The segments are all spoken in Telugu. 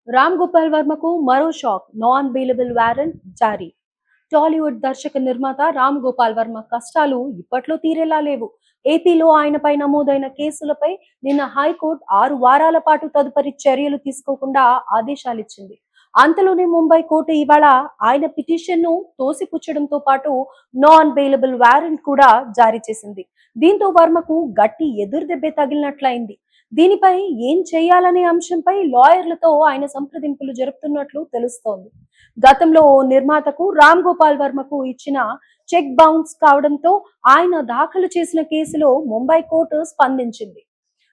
రామ్ గోపాల్ వర్మకు మరో షాక్. నాన్ బెయిలబుల్ వారెంట్ జారీ. టాలీవుడ్ దర్శక నిర్మాత రామ్ గోపాల్ వర్మ కష్టాలు ఇప్పట్లో తీరేలా లేవు. ఏపీలో ఆయనపై నమోదైన కేసులపై నిన్న హైకోర్టు 6 వారాల పాటు తదుపరి చర్యలు తీసుకోకుండా ఆదేశాలిచ్చింది. అంతలోనే ముంబై కోర్టు ఇవాళ ఆయన పిటిషన్ను తోసిపుచ్చడంతో పాటు నాన్ బెయిలబుల్ వారెంట్ కూడా జారీ చేసింది. దీంతో వర్మకు గట్టి ఎదురుదెబ్బే తగిలినట్లయింది. దీనిపై ఏం చేయాలనే అంశంపై లాయర్లతో ఆయన సంప్రదింపులు జరుపుతున్నట్లు తెలుస్తోంది. గతంలో ఓ నిర్మాతకు రామ్ గోపాల్ వర్మకు ఇచ్చిన చెక్ బౌన్స్ కావడంతో ఆయన దాఖలు చేసిన కేసులో ముంబై కోర్టు స్పందించింది.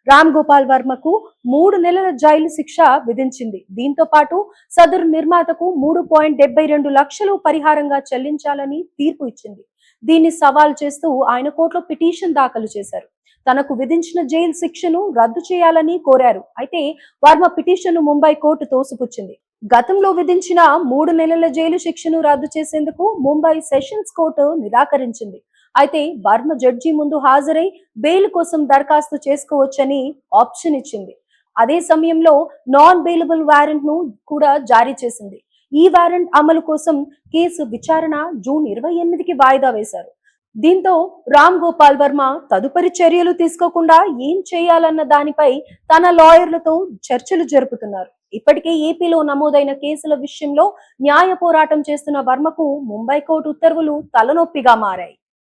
రామ్ గోపాల్ వర్మకు 3 నెలల జైలు శిక్ష విధించింది. దీంతో పాటు సదరు నిర్మాతకు 3.72 లక్షలు పరిహారంగా చెల్లించాలని తీర్పు ఇచ్చింది. దీన్ని సవాల్ చేస్తూ ఆయన కోర్టులో పిటిషన్ దాఖలు చేశారు. తనకు విధించిన జైలు శిక్షను రద్దు చేయాలని కోరారు. అయితే వర్మ పిటిషన్ను ముంబై కోర్టు తోసిపుచ్చింది. గతంలో విధించిన 3 నెలల జైలు శిక్షను రద్దు చేసేందుకు ముంబై సెషన్స్ కోర్టు నిరాకరించింది. అయితే వర్మ జడ్జి ముందు హాజరై బెయిల్ కోసం దరఖాస్తు చేసుకోవచ్చని ఆప్షన్ ఇచ్చింది. అదే సమయంలో నాన్ బెయిలబుల్ వారెంట్ ను కూడా జారీ చేసింది. ఈ వారెంట్ అమలు కోసం కేసు విచారణ జూన్ 28కి వాయిదా వేశారు. దీంతో రామ్ గోపాల్ వర్మ తదుపరి చర్యలు తీసుకోకుండా ఏం చేయాలన్న దానిపై తన లాయర్లతో చర్చలు జరుపుతున్నారు. ఇప్పటికే ఏపీలో నమోదైన కేసుల విషయంలో న్యాయ పోరాటం చేస్తున్న వర్మకు ముంబై కోర్టు ఉత్తర్వులు తలనొప్పిగా మారాయి.